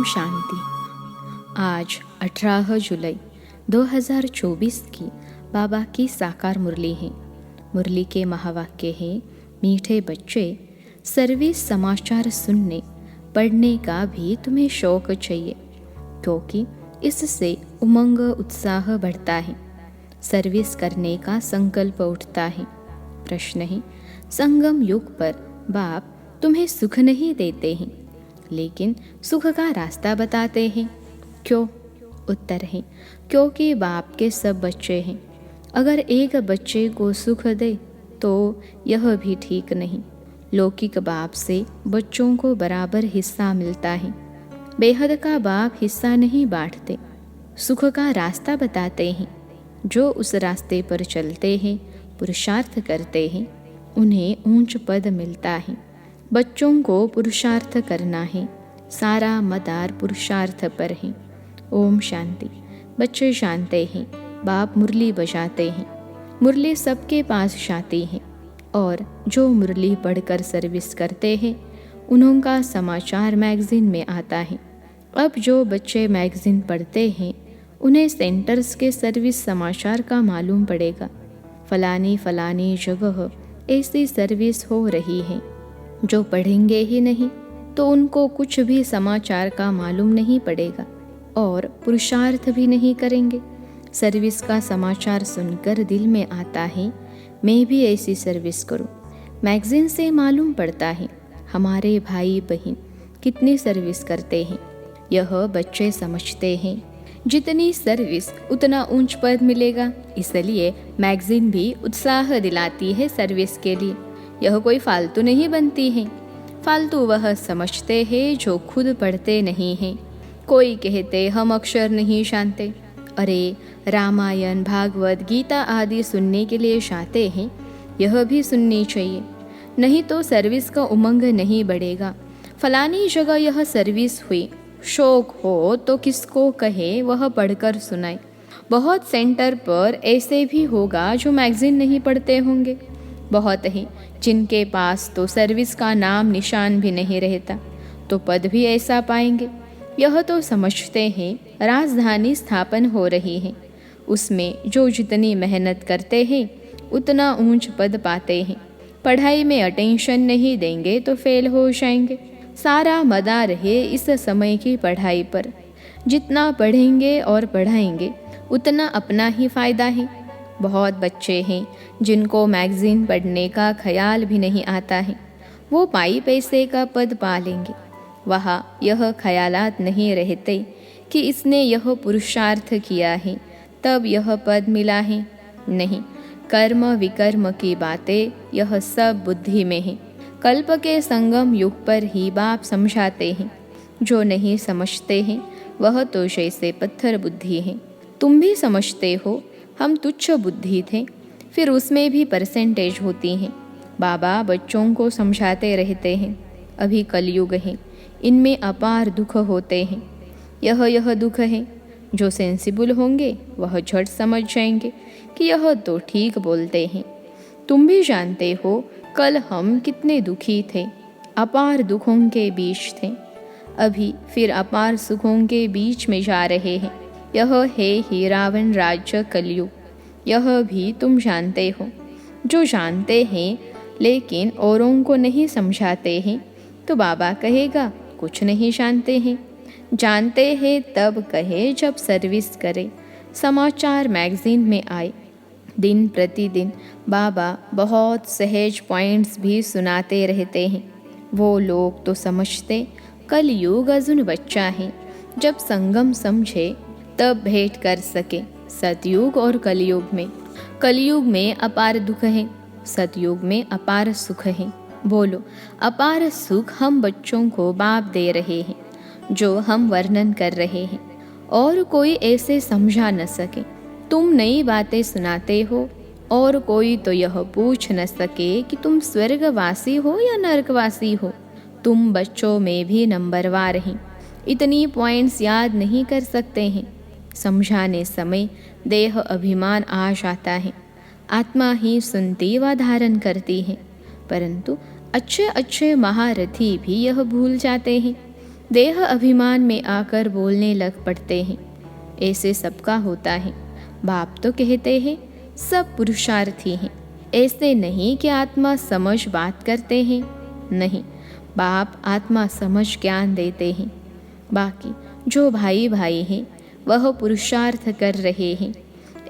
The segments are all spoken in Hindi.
शांति। आज 18 जुलाई 2024 की बाबा की साकार मुरली है। मुरली के महावाक्य है, मीठे बच्चे, सर्विस समाचार सुनने पढ़ने का भी तुम्हें शौक चाहिए, क्योंकि इससे उमंग उत्साह बढ़ता है, सर्विस करने का संकल्प उठता है। प्रश्न है, संगम युग पर बाप तुम्हें सुख नहीं देते हैं, लेकिन सुख का रास्ता बताते हैं, क्यों? उत्तर है, क्योंकि बाप के सब बच्चे हैं। अगर एक बच्चे को सुख दे तो यह भी ठीक नहीं। लौकिक बाप से बच्चों को बराबर हिस्सा मिलता है। बेहद का बाप हिस्सा नहीं बांटते, सुख का रास्ता बताते हैं। जो उस रास्ते पर चलते हैं, पुरुषार्थ करते हैं, उन्हें ऊंच पद मिलता है। बच्चों को पुरुषार्थ करना है, सारा मदार पुरुषार्थ पर है। ओम शांति। बच्चे जानते हैं, बाप मुरली बजाते हैं। मुरली सबके पास जाती है और जो मुरली पढ़कर सर्विस करते हैं उनका समाचार मैगजीन में आता है। अब जो बच्चे मैगजीन पढ़ते हैं उन्हें सेंटर्स के सर्विस समाचार का मालूम पड़ेगा। फलानी फलानी जगह ऐसी सर्विस हो रही है। जो पढ़ेंगे ही नहीं तो उनको कुछ भी समाचार का मालूम नहीं पड़ेगा और पुरुषार्थ भी नहीं करेंगे। सर्विस का समाचार सुनकर दिल में आता है, मैं भी ऐसी सर्विस करूं। मैगजीन से मालूम पड़ता है हमारे भाई बहन कितनी सर्विस करते हैं। यह बच्चे समझते हैं, जितनी सर्विस उतना ऊंच पद मिलेगा। इसलिए मैगजीन भी उत्साह दिलाती है सर्विस के लिए। यह कोई फालतू नहीं बनती है। फालतू वह समझते हैं जो खुद पढ़ते नहीं हैं। कोई कहते हम अक्षर नहीं जानते। अरे, रामायण, भागवत, गीता आदि सुनने के लिए चाहते हैं, यह भी सुननी चाहिए, नहीं तो सर्विस का उमंग नहीं बढ़ेगा। फलानी जगह यह सर्विस हुई, शौक हो तो किसको कहे वह पढ़कर सुनाए। बहुत सेंटर पर ऐसे भी होगा जो मैगजीन नहीं पढ़ते होंगे। बहुत ही जिनके पास तो सर्विस का नाम निशान भी नहीं रहता, तो पद भी ऐसा पाएंगे। यह तो समझते हैं राजधानी स्थापन हो रही है, उसमें जो जितनी मेहनत करते हैं उतना ऊंच पद पाते हैं। पढ़ाई में अटेंशन नहीं देंगे तो फेल हो जाएंगे। सारा मदार है इस समय की पढ़ाई पर। जितना पढ़ेंगे और पढ़ाएंगे उतना अपना ही फायदा है। बहुत बच्चे हैं जिनको मैगजीन पढ़ने का ख्याल भी नहीं आता है। वो पाई पैसे का पद पा लेंगे। वहाँ यह ख्यालात नहीं रहते कि इसने यह पुरुषार्थ किया है तब यह पद मिला है। नहीं, कर्म विकर्म की बातें यह सब बुद्धि में है। कल्प के संगम युग पर ही बाप समझाते हैं। जो नहीं समझते हैं वह तो जैसे पत्थर बुद्धि है। तुम भी समझते हो हम तुच्छ बुद्धि थे, फिर उसमें भी परसेंटेज होती हैं। बाबा बच्चों को समझाते रहते हैं, अभी कलयुग है, इनमें अपार दुख होते हैं। यह दुख है। जो सेंसिबल होंगे वह झट समझ जाएंगे कि यह तो ठीक बोलते हैं। तुम भी जानते हो कल हम कितने दुखी थे, अपार दुखों के बीच थे। अभी फिर अपार सुखों के बीच में जा रहे हैं। यह है ही रावण राज्य कलयुग। यह भी तुम जानते हो। जो जानते हैं लेकिन औरों को नहीं समझाते हैं तो बाबा कहेगा कुछ नहीं जानते हैं। जानते हैं तब कहे जब सर्विस करे। समाचार मैगजीन में आए। दिन प्रतिदिन बाबा बहुत सहज पॉइंट्स भी सुनाते रहते हैं। वो लोग तो समझते कलयुग अजुन बच्चा है, जब संगम समझे तब भेंट कर सके सतयुग और कलयुग में। कलयुग में अपार दुख है, सतयुग में अपार सुख है। बोलो, अपार सुख हम बच्चों को बाप दे रहे हैं, जो हम वर्णन कर रहे हैं, और कोई ऐसे समझा न सके। तुम नई बातें सुनाते हो और कोई तो यह पूछ न सके कि तुम स्वर्गवासी हो या नरकवासी हो। तुम बच्चों में भी नंबरवार हैं, इतनी पॉइंट्स याद नहीं कर सकते हैं। समझाने समय देह अभिमान आ जाता है। आत्मा ही सुनती व धारण करती है, परंतु अच्छे अच्छे महारथी भी यह भूल जाते हैं। देह अभिमान में आकर बोलने लग पड़ते हैं। ऐसे सबका होता है। बाप तो कहते हैं सब पुरुषार्थी हैं। ऐसे नहीं कि आत्मा समझ बात करते हैं, नहीं, बाप आत्मा समझ ज्ञान देते हैं। बाकी जो भाई भाई हैं वह पुरुषार्थ कर रहे हैं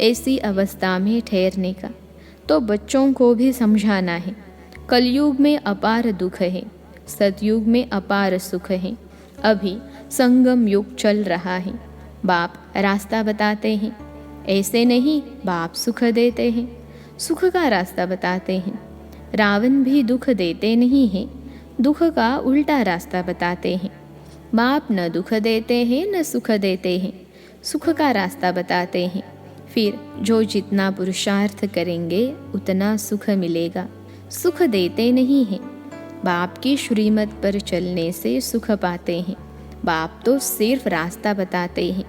ऐसी अवस्था में ठहरने का, तो बच्चों को भी समझाना है। कलयुग में अपार दुख है, सतयुग में अपार सुख है। अभी संगम युग चल रहा है। बाप रास्ता बताते हैं। ऐसे नहीं, बाप सुख देते हैं, सुख का रास्ता बताते हैं। रावण भी दुख देते नहीं हैं, दुख का उल्टा रास्ता बताते हैं। बाप न दुख देते हैं न सुख देते हैं, सुख का रास्ता बताते हैं। फिर जो जितना पुरुषार्थ करेंगे उतना सुख मिलेगा। सुख देते नहीं हैं, बाप की श्रीमत पर चलने से सुख पाते हैं। बाप तो सिर्फ रास्ता बताते हैं।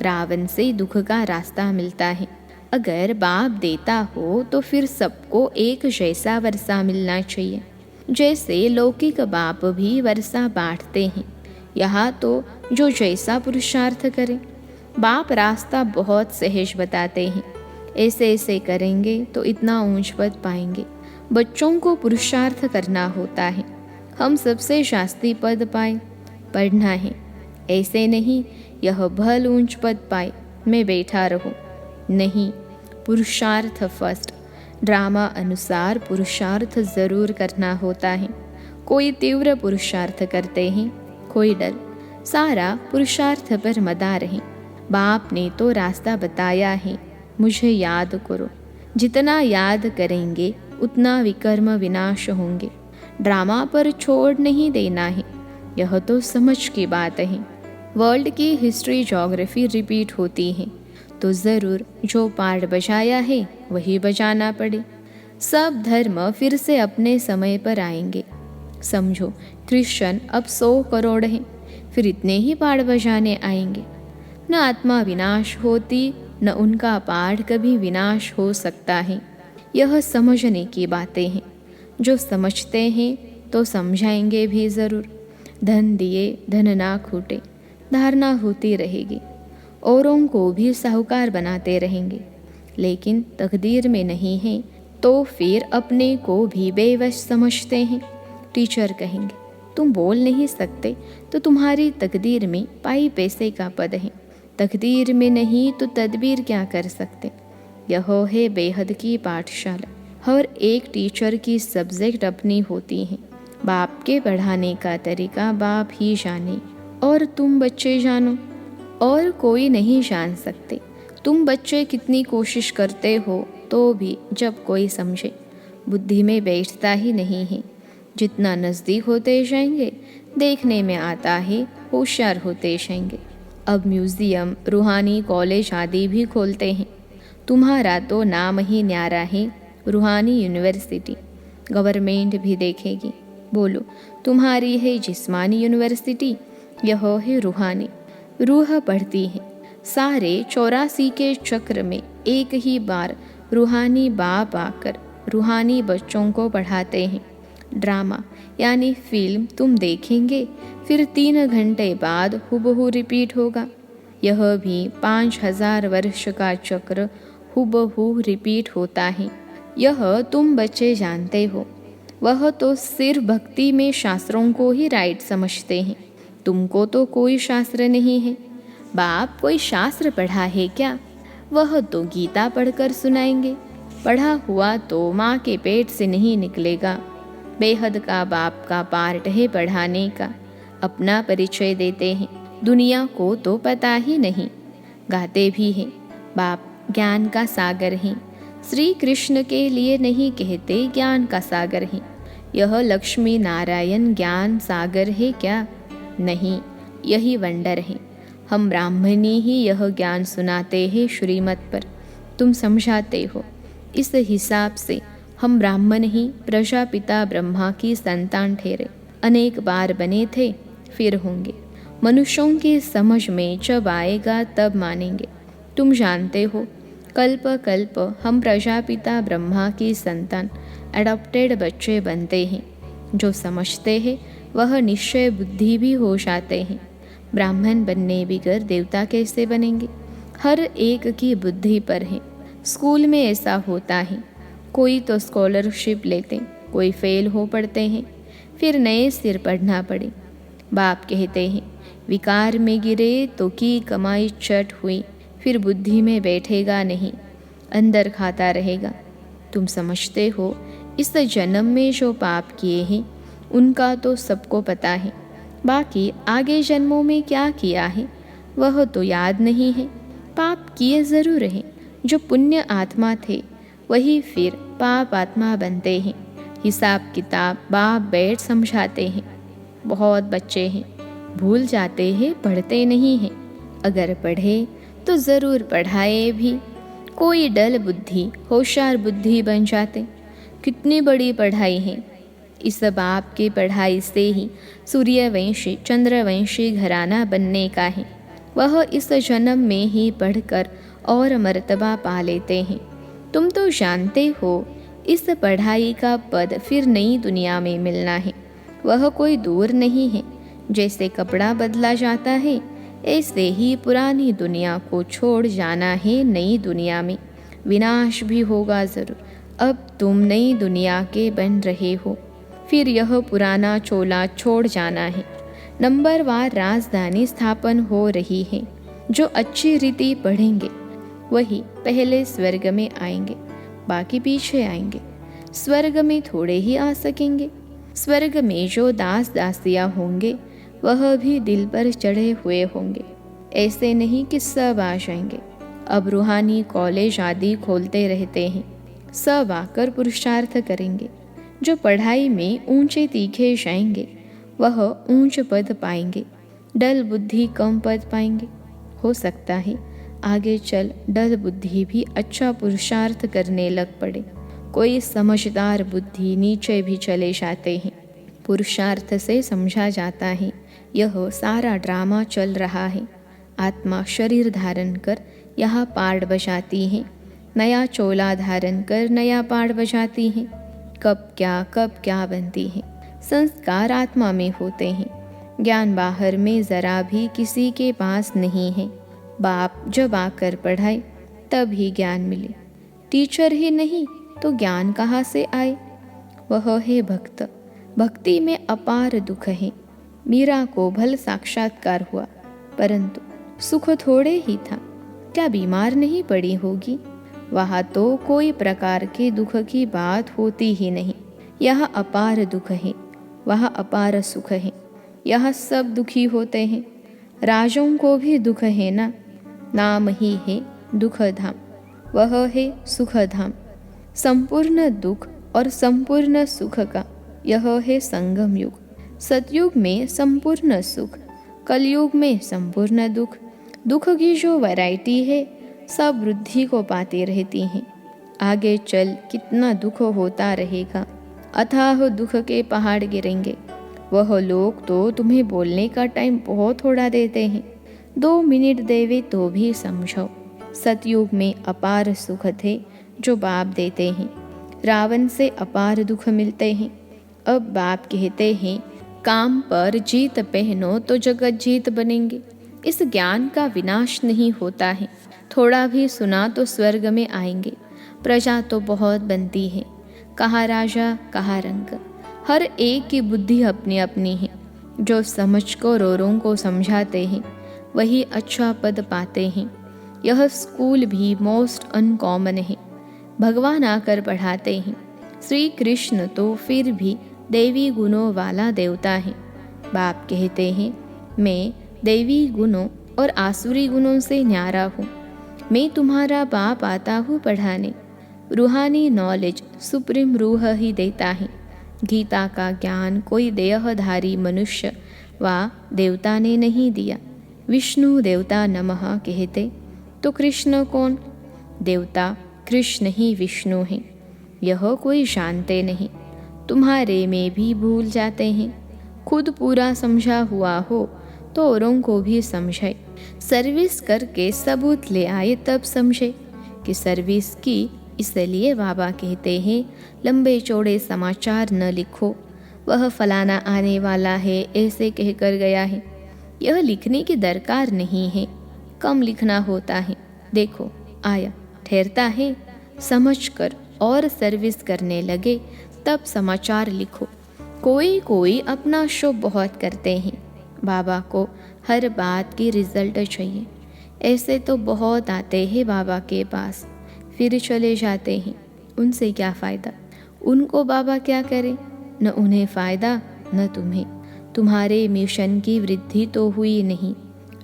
रावण से दुख का रास्ता मिलता है। अगर बाप देता हो तो फिर सबको एक जैसा वर्षा मिलना चाहिए। जैसे लौकिक बाप भी वर्षा बांटते हैं, यहाँ तो जो जैसा पुरुषार्थ करे। बाप रास्ता बहुत सहज बताते हैं। ऐसे ऐसे करेंगे तो इतना ऊंच पद पाएंगे। बच्चों को पुरुषार्थ करना होता है। हम सबसे शास्त्री पद पाए, पढ़ना है। ऐसे नहीं यह भल ऊंच पद पाए मैं बैठा रहूं, नहीं, पुरुषार्थ फर्स्ट। ड्रामा अनुसार पुरुषार्थ जरूर करना होता है। कोई तीव्र पुरुषार्थ करते हैं, कोई डर। सारा पुरुषार्थ पर मदार है। बाप ने तो रास्ता बताया है, मुझे याद करो। जितना याद करेंगे उतना विकर्म विनाश होंगे। ड्रामा पर छोड़ नहीं देना है, यह तो समझ की बात है। वर्ल्ड की हिस्ट्री ज्योग्राफी रिपीट होती है तो ज़रूर जो पार्ट बजाया है वही बजाना पड़े। सब धर्म फिर से अपने समय पर आएंगे। समझो क्रिश्चियन अब 100 करोड़ हैं, फिर इतने ही पार्ट बजाने आएंगे। न आत्मा विनाश होती न उनका पाठ कभी विनाश हो सकता है। यह समझने की बातें हैं। जो समझते हैं तो समझाएंगे भी ज़रूर। धन दिए धन ना खूटे, धारणा होती रहेगी। औरों को भी साहूकार बनाते रहेंगे, लेकिन तकदीर में नहीं है तो फिर अपने को भी बेवश समझते हैं। टीचर कहेंगे तुम बोल नहीं सकते तो तुम्हारी तकदीर में पाई पैसे का पद है। तकदीर में नहीं तो तदबीर क्या कर सकते। यह है बेहद की पाठशाला। हर एक टीचर की सब्जेक्ट अपनी होती हैं। बाप के पढ़ाने का तरीका बाप ही जाने और तुम बच्चे जानो, और कोई नहीं जान सकते। तुम बच्चे कितनी कोशिश करते हो तो भी जब कोई समझे, बुद्धि में बैठता ही नहीं है। जितना नज़दीक होते जाएंगे देखने में आता है होशियार होते जाएंगे। अब म्यूज़ियम, रूहानी कॉलेज आदि भी खोलते हैं। तुम्हारा तो नाम ही न्यारा है, रूहानी यूनिवर्सिटी। गवर्नमेंट भी देखेगी। बोलो तुम्हारी है जिस्मानी यूनिवर्सिटी, यह है रूहानी। रूह पढ़ती है। सारे 84 के चक्र में एक ही बार रूहानी बाप आकर रूहानी बच्चों को पढ़ाते हैं। ड्रामा यानी फिल्म तुम देखेंगे, फिर 3 घंटे बाद हुबहू रिपीट होगा। यह भी 5000 वर्ष का चक्र हुबहू रिपीट होता है। यह तुम बच्चे जानते हो। वह तो सिर्फ भक्ति में शास्त्रों को ही राइट समझते हैं। तुमको तो कोई शास्त्र नहीं है। बाप कोई शास्त्र पढ़ा है क्या? वह तो गीता पढ़कर सुनाएंगे। पढ़ा हुआ तो माँ के पेट से नहीं निकलेगा। बेहद का बाप का पार्ट है पढ़ाने का। अपना परिचय देते हैं, दुनिया को तो पता ही नहीं। गाते भी हैं बाप ज्ञान का सागर हैं। श्री कृष्ण के लिए नहीं कहते ज्ञान का सागर है। यह लक्ष्मी नारायण ज्ञान सागर है क्या? नहीं, यही वंडर है। हम ब्राह्मणी ही यह ज्ञान सुनाते हैं श्रीमत पर, तुम समझाते हो। इस हिसाब से हम ब्राह्मण ही प्रजापिता ब्रह्मा की संतान ठहरे। अनेक बार बने थे, फिर होंगे। मनुष्यों की समझ में जब आएगा तब मानेंगे। तुम जानते हो कल्प कल्प हम प्रजापिता ब्रह्मा की संतान एडॉप्टेड बच्चे बनते हैं। जो समझते हैं वह निश्चय बुद्धि भी होश आते हैं। ब्राह्मण बनने बिगर देवता कैसे बनेंगे? हर एक की बुद्धि पर है। स्कूल में ऐसा होता है, कोई तो स्कॉलरशिप लेते, कोई फेल हो पड़ते हैं, फिर नए सिर पढ़ना पड़े। बाप कहते हैं, विकार में गिरे तो की कमाई चट हुई, फिर बुद्धि में बैठेगा नहीं, अंदर खाता रहेगा। तुम समझते हो, इस जन्म में जो पाप किए हैं उनका तो सबको पता है, बाकी आगे जन्मों में क्या किया है वह तो याद नहीं है। पाप किए ज़रूर हैं, जो पुण्य आत्मा थे वही फिर पाप आत्मा बनते हैं। हिसाब किताब बाप बैठ समझाते हैं। बहुत बच्चे हैं, भूल जाते हैं, पढ़ते नहीं हैं। अगर पढ़े तो ज़रूर पढ़ाए भी। कोई डल बुद्धि होशियार बुद्धि बन जाते। कितनी बड़ी पढ़ाई है। इस बाप की पढ़ाई से ही सूर्यवंशी चंद्रवंशी घराना बनने का है। वह इस जन्म में ही पढ़कर और मर्तबा पा लेते हैं। तुम तो जानते हो, इस पढ़ाई का पद फिर नई दुनिया में मिलना है। वह कोई दूर नहीं है। जैसे कपड़ा बदला जाता है, ऐसे ही पुरानी दुनिया को छोड़ जाना है नई दुनिया में। विनाश भी होगा ज़रूर। अब तुम नई दुनिया के बन रहे हो, फिर यह पुराना चोला छोड़ जाना है। नंबरवार राजधानी स्थापन हो रही है। जो अच्छी रीति पढ़ेंगे वही पहले स्वर्ग में आएंगे, बाकी पीछे आएंगे। स्वर्ग में थोड़े ही आ सकेंगे। स्वर्ग में जो दास दासियाँ होंगे वह भी दिल पर चढ़े हुए होंगे। ऐसे नहीं कि सब आ जाएंगे। अब रूहानी कॉलेज आदि खोलते रहते हैं। सब आकर पुरुषार्थ करेंगे। जो पढ़ाई में ऊंचे तीखे जाएंगे वह ऊंच पद पाएंगे। डल बुद्धि कम पद पाएंगे। हो सकता है आगे चल डल बुद्धि भी अच्छा पुरुषार्थ करने लग पड़े। कोई समझदार बुद्धि नीचे भी चले जाते हैं। पुरुषार्थ से समझा जाता है यह सारा ड्रामा चल रहा है। आत्मा शरीर धारण कर यहाँ पार्ट बजाती है, नया चोला धारण कर नया पार्ट बजाती है। कब क्या बनती है। संस्कार आत्मा में होते हैं। ज्ञान बाहर में ज़रा भी किसी के पास नहीं है। बाप जब आकर पढ़ाए तब ही ज्ञान मिले। टीचर ही नहीं तो ज्ञान कहाँ से आए? वह है भक्त। भक्ति में अपार दुख है। मीरा को भल साक्षात्कार हुआ, परंतु सुख थोड़े ही था। क्या बीमार नहीं पड़ी होगी? वहाँ तो कोई प्रकार के दुख की बात होती ही नहीं। यह अपार दुख है, वह अपार सुख है। यह सब दुखी होते हैं। राजों को भी दुख है ना। नाम ही है दुख धाम, वह है सुख धाम। संपूर्ण दुख और संपूर्ण सुख का यह है संगम युग। सतयुग में संपूर्ण सुख, कलयुग में संपूर्ण दुख। दुख की जो वैरायटी है सब वृद्धि को पाती रहती हैं। आगे चल कितना दुख होता रहेगा। अथाह दुख के पहाड़ गिरेंगे। वह लोग तो तुम्हें बोलने का टाइम बहुत थोड़ा देते हैं। 2 मिनट देवे तो भी समझो। सतयुग में अपार सुख थे जो बाप देते हैं। रावण से अपार दुख मिलते हैं। अब बाप कहते हैं, काम पर जीत पहनो तो जगत जीत बनेंगे। इस ज्ञान का विनाश नहीं होता है। थोड़ा भी सुना तो स्वर्ग में आएंगे। प्रजा तो बहुत बनती है, कहाँ राजा कहाँ रंग। हर एक की बुद्धि अपनी अपनी है। जो समझ को रोरों को समझाते हैं वही अच्छा पद पाते हैं। यह स्कूल भी मोस्ट अनकॉमन है। भगवान आकर पढ़ाते हैं। श्री कृष्ण तो फिर भी देवी गुणों वाला देवता है। बाप कहते हैं, मैं देवी गुणों और आसुरी गुणों से न्यारा हूँ। मैं तुम्हारा बाप आता हूँ पढ़ाने। रूहानी नॉलेज सुप्रीम रूह ही देता है। गीता का ज्ञान कोई देहधारी मनुष्य व देवता ने नहीं दिया। विष्णु देवता नमः कहते तो कृष्ण कौन? देवता कृष्ण ही विष्णु हैं। यह कोई जानते नहीं। तुम्हारे में भी भूल जाते हैं। खुद पूरा समझा हुआ हो तो औरों को भी समझे। सर्विस करके सबूत ले आए तब समझे कि सर्विस की। इसलिए बाबा कहते हैं, लंबे चौड़े समाचार न लिखो। वह फलाना आने वाला है ऐसे कहकर गया है। यह लिखने की दरकार नहीं है, कम लिखना होता है। देखो आया, ठहरता है, समझ कर और सर्विस करने लगे तब समाचार लिखो। कोई अपना शो बहुत करते हैं, बाबा को हर बात की रिजल्ट चाहिए। ऐसे तो बहुत आते हैं बाबा के पास, फिर चले जाते हैं। उनसे क्या फ़ायदा? उनको बाबा क्या करें? न उन्हें फ़ायदा न तुम्हें। तुम्हारे मिशन की वृद्धि तो हुई नहीं।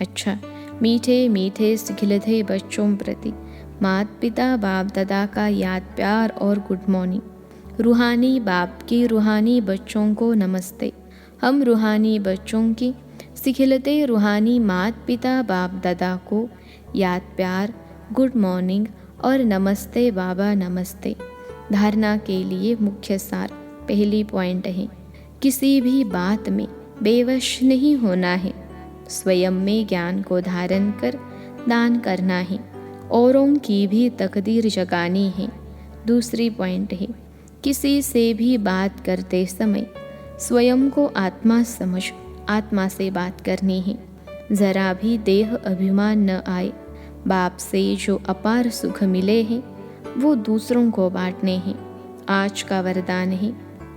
अच्छा, मीठे मीठे खिलते बच्चों प्रति माता पिता बाप दादा का याद प्यार और गुड मॉर्निंग। रूहानी बाप की रूहानी बच्चों को नमस्ते। हम रूहानी बच्चों की सिखिलते रूहानी माता पिता बाप दादा को याद प्यार, गुड मॉर्निंग और नमस्ते बाबा नमस्ते। धारणा के लिए मुख्य सार पहली पॉइंट है, किसी भी बात में बेवश नहीं होना है। स्वयं में ज्ञान को धारण कर दान करना है, औरों की भी तकदीर जगानी है। दूसरी पॉइंट है, किसी से भी बात करते समय स्वयं को आत्मा समझ आत्मा से बात करनी है। ज़रा भी देह अभिमान न आए। बाप से जो अपार सुख मिले हैं वो दूसरों को बांटने हैं। आज का वरदान है,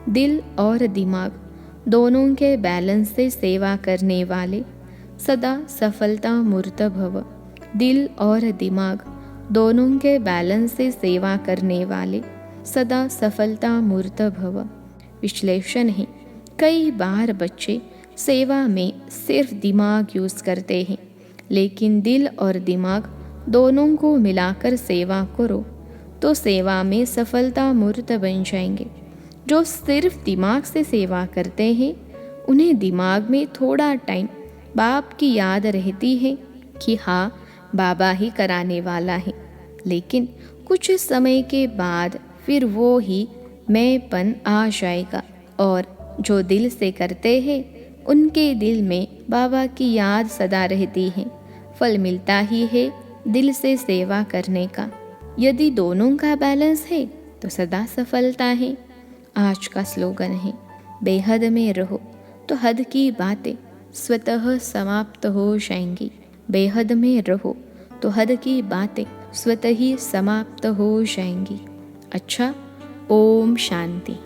दिल और दिमाग दोनों के बैलेंस से सेवा करने वाले सदा सफलता मूर्त भव। दिल और दिमाग दोनों के बैलेंस से सेवा करने वाले सदा सफलता मूर्त भव। विश्लेषण है, कई बार बच्चे सेवा में सिर्फ दिमाग यूज़ करते हैं, लेकिन दिल और दिमाग दोनों को मिलाकर सेवा करो तो सेवा में सफलता मूर्त बन जाएंगे। जो सिर्फ दिमाग से सेवा करते हैं उन्हें दिमाग में थोड़ा टाइम बाप की याद रहती है कि हाँ बाबा ही कराने वाला है, लेकिन कुछ समय के बाद फिर वो ही मैंपन आ जाएगा। और जो दिल से करते हैं उनके दिल में बाबा की याद सदा रहती है। फल मिलता ही है दिल से सेवा करने का। यदि दोनों का बैलेंस है तो सदा सफलता है। आज का स्लोगन है, बेहद में रहो तो हद की बातें स्वतः समाप्त हो जाएंगी। बेहद में रहो तो हद की बातें स्वतः ही समाप्त हो जाएंगी। अच्छा, ओम शांति।